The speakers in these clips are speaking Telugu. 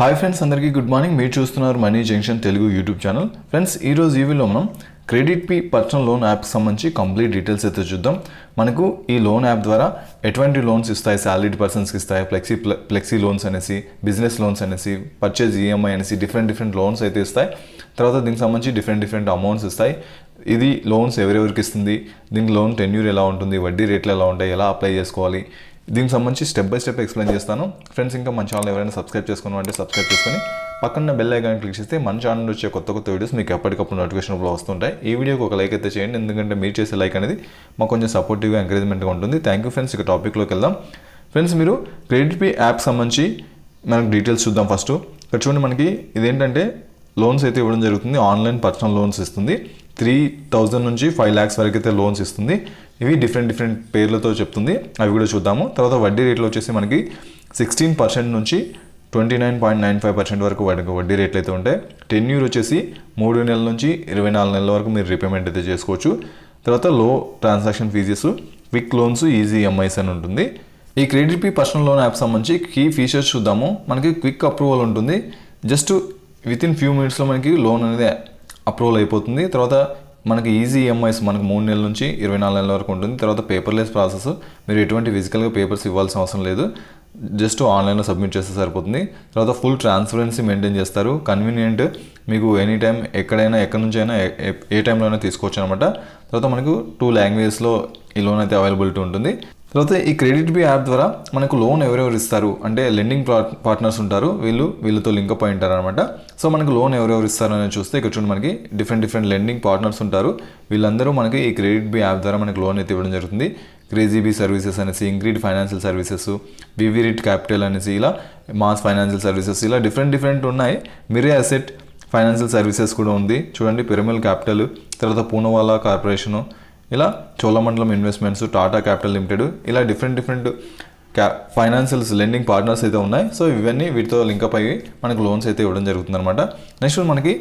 హాయ్ ఫ్రెండ్స్, అందరికీ గుడ్ మార్నింగ్. మీరు చూస్తున్నారు money junction Telugu YouTube channel. Friends, ఈరోజు ఈ వీడియోలో మనం క్రెడిట్ పి పర్సనల్ లోన్ యాప్కి సంబంధించి కంప్లీట్ డీటెయిల్స్ అయితే చూద్దాం. మనకు ఈ లోన్ యాప్ ద్వారా ఎటువంటి లోన్స్ ఇస్తాయి, సాలరీడ్ పర్సన్స్కి ఇస్తాయి, ఫ్లెక్సీ లోన్స్ అనేసి, బిజినెస్ లోన్స్ అనేసి, పర్చేజ్ ఈఎంఐ అనేసి డిఫరెంట్ లోన్స్ అయితే ఇస్తాయి. తర్వాత దీనికి సంబంధించి డిఫరెంట్ అమౌంట్స్ ఇస్తాయి. ఇది లోన్స్ ఎవరెవరికి ఇస్తుంది, దీనికి లోన్ టెన్యూర్ ఎలా ఉంటుంది, వడ్డీ రేట్లు ఎలా ఉంటాయి, ఎలా అప్లై చేసుకోవాలి, దీనికి సంబంధించి స్టెప్ బై స్టెప్ ఎక్స్ప్లెయిన్ చేస్తాను. ఫ్రెండ్స్, ఇంకా మన ఛానల్ ఎవరైనా సబ్స్క్రైబ్ చేసుకున్నాం అంటే సబ్స్క్రైబ్ చేసుకొని పక్కన బెల్ ఐకాన్ క్లిక్ చేస్తే మన ఛానల్ వచ్చే కొత్త వీడియోస్ మీకు ఎప్పటికప్పుడు నోటిఫికేషన్లో వస్తుంటాయి. ఈ వీడియోకి ఒక లైక్ అయితే చేయండి, ఎందుకంటే మీరు చేసే లైక్ అనేది మాకు కొంచెం సపోర్టివ్గా ఎంకరేజ్మెంట్గా ఉంటుంది. Thank you friends. ఇక టాపిక్లోకి వెళ్దాం. ఫ్రెండ్స్, మీరు క్రెడిట్ పి యాప్ సంబంధించి మనకు డీటెయిల్స్ చూద్దాం. ఫస్ట్ ఇక్కడ చూడండి, మనకి ఇదేంటంటే లోన్స్ అయితే ఇవ్వడం జరుగుతుంది. ఆన్లైన్ పర్సనల్ లోన్స్ ఇస్తుంది. 3,000 నుంచి 5 lakhs వరకు అయితే లోన్స్ ఇస్తుంది. ఇవి డిఫరెంట్ పేర్లతో చెప్తుంది, అవి కూడా చూద్దాము. తర్వాత వడ్డీ రేట్లు వచ్చేసి మనకి 16% నుంచి 29.95% వరకు వడ్డీ రేట్లు అయితే ఉంటాయి. టెన్యూర్ వచ్చేసి 3 నెలల నుంచి 24 నెలల వరకు మీరు రీపేమెంట్ అయితే చేసుకోవచ్చు. తర్వాత లో transaction fees, quick loans, easy EMIs అని ఉంటుంది. ఈ credit P personal loan app సంబంధించి కీ ఫీచర్స్ చూద్దాము. మనకి క్విక్ అప్రూవల్ ఉంటుంది. జస్ట్ విత్ ఇన్ ఫ్యూ మినిట్స్లో మనకి లోన్ అనేది అప్రూవల్ అయిపోతుంది. తర్వాత మనకి ఈజీ ఈఎంఐస్ మనకు 3 నెలల నుంచి 24 నెలల వరకు ఉంటుంది. తర్వాత పేపర్లెస్ ప్రాసెస్, మీరు ఎటువంటి ఫిజికల్గా పేపర్స్ ఇవ్వాల్సిన అవసరం లేదు, జస్ట్ ఆన్లైన్లో సబ్మిట్ చేస్తే సరిపోతుంది. తర్వాత ఫుల్ ట్రాన్స్పరెన్సీ మెయింటైన్ చేస్తారు. కన్వీనియంట్, మీకు ఎనీ టైం ఎక్కడైనా ఎక్కడి నుంచి అయినా ఏ టైంలో అయినా తీసుకోవచ్చు అనమాట. తర్వాత మనకు 2 లాంగ్వేజెస్లో ఈ లోన్ అయితే అవైలబిలిటీ ఉంటుంది. తర్వాత ఈ క్రెడిట్ బి యాప్ ద్వారా మనకు లోన్ ఎవరెవరు ఇస్తారు అంటే లెండింగ్ పార్ట్నర్స్ ఉంటారు, వీళ్ళతో లింకప్ అయి ఉంటారు అనమాట. సో మనకు లోన్ ఎవరెవరు ఇస్తారు అనేది చూస్తే ఇక్కడ చూడండి, మనకి డిఫరెంట్ లెండింగ్ పార్ట్నర్స్ ఉంటారు. వీళ్ళందరూ మనకి ఈ క్రెడిట్ బి యాప్ ద్వారా మనకు లోన్ అయితే ఇవ్వడం జరుగుతుంది. క్రేజీబీ సర్వీసెస్ అనేసి, ఇంక్రీడ్ ఫైనాన్షియల్ సర్వీసెస్, వివిరిట్ క్యాపిటల్ అనేసి, ఇలా మాస్ ఫైనాన్షియల్ సర్వీసెస్, ఇలా డిఫరెంట్ ఉన్నాయి. మిరే అసెట్ ఫైనాన్షియల్ సర్వీసెస్ కూడా ఉంది. చూడండి, పిరమిల్ క్యాపిటల్, తర్వాత పూనవాలా కార్పొరేషను, ఇలా Cholamandalam investments, Tata capital limited, ఇలా డిఫరెంట్ ఫైనాన్షియల్స్ లెండింగ్ పార్ట్నర్స్ అయితే ఉన్నాయి. సో ఇవన్నీ వీటితో లింకప్ అయ్యి మనకు లోన్స్ అయితే ఇవ్వడం జరుగుతుంది అనమాట. నెక్స్ట్ మనకి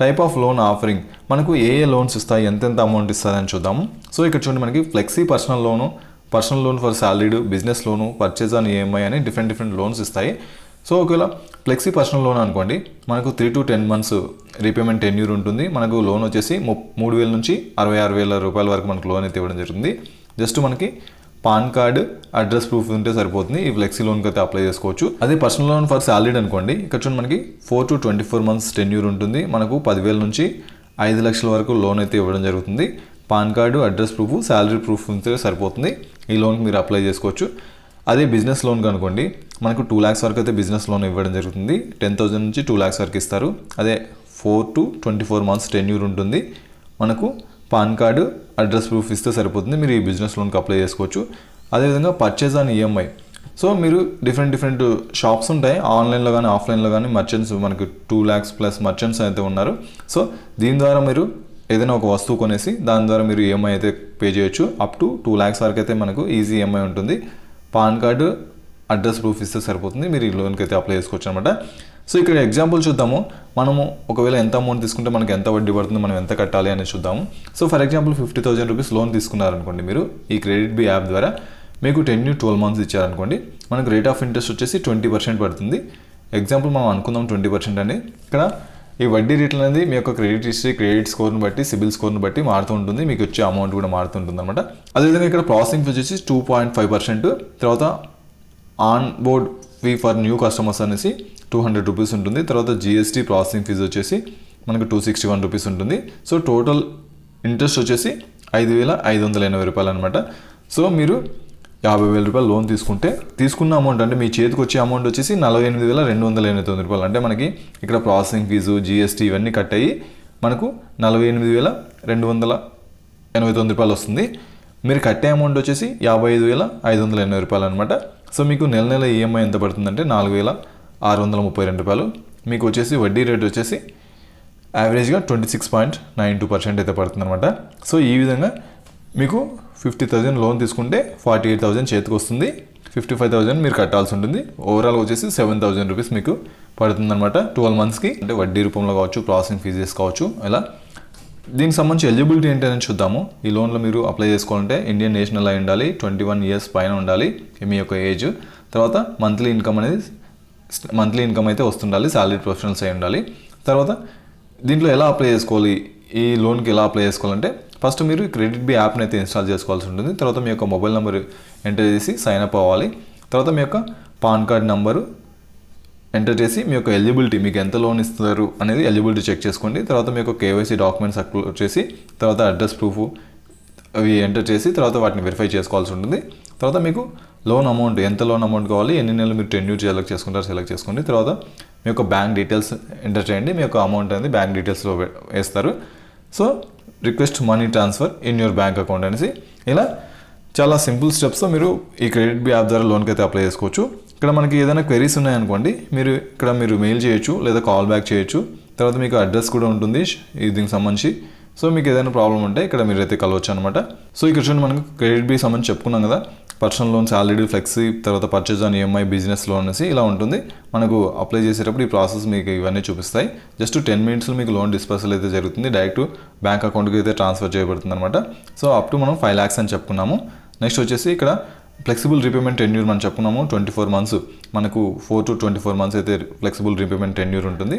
టైప్ ఆఫ్ లోన్ ఆఫరింగ్, మనకు ఏ లోన్స్ ఇస్తాయి, ఎంతెంత అమౌంట్ ఇస్తారని చూద్దాము. సో ఇక్కడ చూడండి, మనకి flexi personal loan for salaried, business loan, purchase on EMI అని డిఫరెంట్ లోన్స్ ఇస్తాయి. సో ఒకవేళ ఫ్లెక్సీ పర్సనల్ లోన్ అనుకోండి, మనకు 3 to 10 months రీపేమెంట్ టెన్యూర్ ఉంటుంది. మనకు లోన్ వచ్చేసి 3,000 నుంచి 66,000 రూపాయల వరకు మనకు లోన్ అయితే ఇవ్వడం జరుగుతుంది. జస్ట్ మనకి పాన్ కార్డు, అడ్రస్ ప్రూఫ్ ఉంటే సరిపోతుంది. ఈ ఫ్లెక్సీ లోన్కి అయితే అప్లై చేసుకోవచ్చు. అదే పర్సనల్ లోన్ ఫర్ సాలరీడ్ అనుకోండి, ఇక్కడ చూడండి మనకి 4 to 24 months టెన్యూర్ ఉంటుంది. మనకు 10,000 నుంచి 5 లక్షల వరకు లోన్ అయితే ఇవ్వడం జరుగుతుంది. Pan card, address proof, salary proof ఉంటే సరిపోతుంది. ఈ లోన్కి మీరు అప్లై చేసుకోవచ్చు. అదే బిజినెస్ లోన్ అనుకోండి, మనకు 2 lakhs వరకు అయితే బిజినెస్ లోన్ ఇవ్వడం జరుగుతుంది. 10,000 నుంచి 2 lakhs వరకు ఇస్తారు. అదే 4 to 24 months టెన్యూర్ ఉంటుంది. మనకు పాన్ కార్డు, అడ్రస్ ప్రూఫ్ ఇస్తే సరిపోతుంది. మీరు ఈ బిజినెస్ లోన్కి అప్లై చేసుకోవచ్చు. అదేవిధంగా పర్చేజ్ ఆన్ ఈఎంఐ, సో మీరు డిఫరెంట్ షాప్స్ ఉంటాయి, ఆన్లైన్లో కానీ ఆఫ్లైన్లో కానీ మర్చెంట్స్, మనకు 2 lakhs ప్లస్ మర్చెంట్స్ అయితే ఉన్నారు. సో దీని ద్వారా మీరు ఏదైనా ఒక వస్తువు కొనేసి దాని ద్వారా మీరు ఈఎంఐ అయితే పే చేయొచ్చు. అప్ టు 2 lakhs వరకు అయితే మనకు ఈజీ ఈఎంఐ ఉంటుంది. పాన్ కార్డు, అడ్రస్ ప్రూఫ్ ఇస్తే సరిపోతుంది. మీరు ఈ లోన్కి అయితే అప్లై చేసుకోవచ్చు అనమాట. సో ఇక్కడ ఎగ్జాంపుల్ చూద్దాము. మనము ఒకవేళ ఎంత అమౌంట్ తీసుకుంటే మనకి ఎంత వడ్డీ పడుతుంది, మనం ఎంత కట్టాలి అనేది చూద్దాము. So for example 50,000 rupees loan తీసుకున్నారనుకోండి మీరు ఈ క్రెడిట్ బి యాప్ ద్వారా, మీకు టెన్యూర్ 12 months ఇచ్చారనుకోండి, మనకు రేట్ ఆఫ్ ఇంట్రెస్ట్ వచ్చేసి 20% పడుతుంది. ఎగ్జాంపుల్ మనం అనుకుందాం 20% అని. ఇక్కడ ఈ వడ్డీ రేట్లు అనేది మీ యొక్క క్రెడిట్ హిస్టరీ, క్రెడిట్ స్కోర్ని బట్టి, సిబిల్ స్కోర్ని బట్టి మారుతూ ఉంటుంది. మీకు వచ్చే అమౌంట్ కూడా మారుతుంటుంది అనమాట. అదేవిధంగా ఇక్కడ ప్రాసెసింగ్ ఫీజ్ వచ్చేసి 2.5%. తర్వాత on board fee for new customers అనేసి 200 రూపీస్ ఉంటుంది. తర్వాత జిఎస్టీ ప్రాసెసింగ్ ఫీజు వచ్చేసి మనకు 261 రూపీస్ ఉంటుంది. సో టోటల్ ఇంట్రెస్ట్ వచ్చేసి 5,580 రూపాయలు అనమాట. సో మీరు 50,000 రూపాయలు లోన్ తీసుకున్న అమౌంట్ అంటే మీ చేతికి వచ్చే అమౌంట్ వచ్చేసి 48,289 రూపాయలు. అంటే మనకి ఇక్కడ ప్రాసెసింగ్ ఫీజు, జిఎస్టీ ఇవన్నీ కట్ అయ్యి మనకు 48,289 రూపాయలు వస్తుంది. మీరు కట్టే అమౌంట్ వచ్చేసి 55,580 రూపాయలు అనమాట. సో మీకు నెల ఈఎంఐ ఎంత పడుతుందంటే 4,632 రూపాయలు. మీకు వచ్చేసి వడ్డీ రేట్ వచ్చేసి యావరేజ్గా 26.92% అయితే పడుతుంది అనమాట. సో ఈ విధంగా మీకు 50,000 లోన్ తీసుకుంటే 48,000 చేతికి వస్తుంది. 55,000 మీరు కట్టాల్సి ఉంటుంది. ఓవరాల్ వచ్చేసి 7,000 రూపీస్ మీకు పడుతుంది అనమాట 12 monthsకి. అంటే వడ్డీ రూపంలో కావచ్చు, ప్రాసెసింగ్ ఫీజెస్ కావచ్చు. ఇలా దీనికి సంబంధించి ఎలిజిబిలిటీ ఏంటని చూద్దాము. ఈ లోన్లో మీరు అప్లై చేసుకోవాలంటే ఇండియన్ నేషనల్ అయి ఉండాలి, 21 years పైన ఉండాలి మీ యొక్క ఏజ్. తర్వాత మంత్లీ ఇన్కమ్ అనేది మంత్లీ ఇన్కమ్ అయితే వస్తుండాలి, సాలరీ ప్రొఫెషనల్స్ అయి ఉండాలి. తర్వాత దీంట్లో ఎలా అప్లై చేసుకోవాలి, ఈ లోన్కి ఎలా అప్లై చేసుకోవాలంటే ఫస్ట్ మీరు క్రెడిట్ బి యాప్ని అయితే ఇన్స్టాల్ చేసుకోవాల్సి ఉంటుంది. తర్వాత మీ యొక్క మొబైల్ నెంబర్ ఎంటర్ చేసి సైన్ అప్ అవ్వాలి. తర్వాత మీ యొక్క పాన్ కార్డ్ నెంబరు ఎంటర్ చేసి మీ యొక్క ఎలిజిబిలిటీ, మీకు ఎంత లోన్ ఇస్తారు అనేది ఎలిజిబిలిటీ చెక్ చేసుకోండి. తర్వాత మీ యొక్క కేవైసీ డాక్యుమెంట్స్ అప్లోడ్ చేసి తర్వాత అడ్రస్ ప్రూఫ్ అవి ఎంటర్ చేసి తర్వాత వాటిని వెరిఫై చేసుకోవాల్సి ఉంటుంది. తర్వాత మీకు లోన్ అమౌంట్, ఎంత లోన్ అమౌంట్ కావాలి, ఎన్ని నెలలు మీరు టెన్యూర్ సెలెక్ట్ చేసుకుంటారు సెలెక్ట్ చేసుకోండి. తర్వాత మీ యొక్క బ్యాంక్ డీటెయిల్స్ ఎంటర్ చేయండి. మీ యొక్క అమౌంట్ అనేది బ్యాంక్ డీటెయిల్స్లో వేస్తారు. So request money transfer in your bank account అనేసి ఇలా చాలా సింపుల్ స్టెప్స్తో మీరు ఈ క్రెడిట్ బి యాప్ ద్వారా లోన్కి అయితే అప్లై చేసుకోవచ్చు. ఇక్కడ మనకి ఏదైనా క్వెరీస్ ఉన్నాయనుకోండి, మీరు మెయిల్ చేయొచ్చు లేదా కాల్ బ్యాక్ చేయొచ్చు. తర్వాత మీకు అడ్రస్ కూడా ఉంటుంది దీనికి సంబంధించి. సో మీకు ఏదైనా ప్రాబ్లం ఉంటే ఇక్కడ మీరైతే కలవచ్చు అనమాట. సో ఇక్కడ చూడండి, మనకు క్రెడిట్ బి సంబంధించి చెప్పుకున్నాం కదా, పర్సనల్ లోన్, సాలరీ, ఫ్లెక్సీ, తర్వాత purchase on EMI, business loan అనేసి ఇలా ఉంటుంది. మనకు అప్లై చేసేటప్పుడు ఈ ప్రాసెస్ మీకు ఇవన్నీ చూపిస్తాయి. జస్ట్ 10 minutesలో మీకు లోన్ డిస్పర్సల్ అయితే జరుగుతుంది, డైరెక్ట్ బ్యాంక్ అకౌంట్కి అయితే ట్రాన్స్ఫర్ చేయబడుతుంది అనమాట. సో అప్ టు మనం 5 lakhs అని చెప్పుకున్నాము. నెక్స్ట్ వచ్చేసి ఇక్కడ ఫ్లెక్సిబుల్ రీపేమెంట్ టెన్యూర్ మనం చెప్పుకున్నాము 24 months. మనకు 4 to 24 months అయితే ఫ్లెక్సిబుల్ రీపేమెంట్ టెన్యూర్ ఉంటుంది.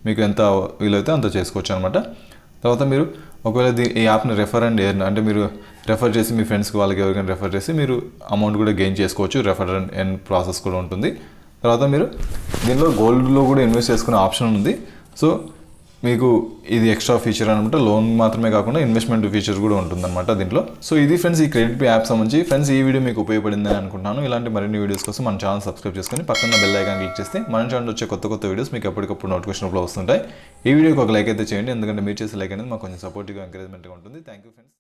మీకు ఎంత వీలైతే అంత చేసుకోవచ్చు అనమాట. తర్వాత మీరు ఒకవేళ ఈ యాప్ని రెఫర్ అండ్ ఎర్న్, అంటే మీరు రెఫర్ చేసి మీ ఫ్రెండ్స్కి వాళ్ళకి ఎవరికైనా రెఫర్ చేసి మీరు అమౌంట్ కూడా గెయిన్ చేసుకోవచ్చు. రెఫర్ అండ్ ఎర్న్ ప్రాసెస్ కూడా ఉంటుంది. తర్వాత మీరు దీనిలో గోల్డ్లో కూడా ఇన్వెస్ట్ చేసుకునే ఆప్షన్ ఉంది. సో మీకు ఇది ఎక్స్ట్రా ఫీచర్ అనమాట. లోన్ మాత్రమే కాకుండా ఇన్వెస్ట్మెంట్ ఫీచర్ కూడా ఉంటుందన్నమాట దీంట్లో. సో ఇది ఫ్రెండ్స్ ఈ క్రెడిట్ బి యాప్ సంబంధించి. ఫ్రెండ్స్ ఈ వీడియో మీకు ఉపయోగపడిందని అనుకుంటున్నాను. ఇలాంటి మరిన్ని వీడియోస్ కోసం మన ఛానల్ సబ్స్క్రైబ్ చేసుకొని పక్కన బెల్ ఐకాన్ క్లిక్ చేస్తే మన ఛానల్ వచ్చే కొత్త వీడియోస్ మీకు ఎప్పటికప్పుడు నోటిఫికేషన్ రూపంలో వస్తుంటాయి. ఈ వీడియోకి ఒక లైక్ అయితే చేయండి, ఎందుకంటే మీరు చేసే లైక్ అనేది మాకు కొంచెం సపోర్టివ్గా ఎంకరేజ్మెంట్గా ఉంటుంది. Thank you friends.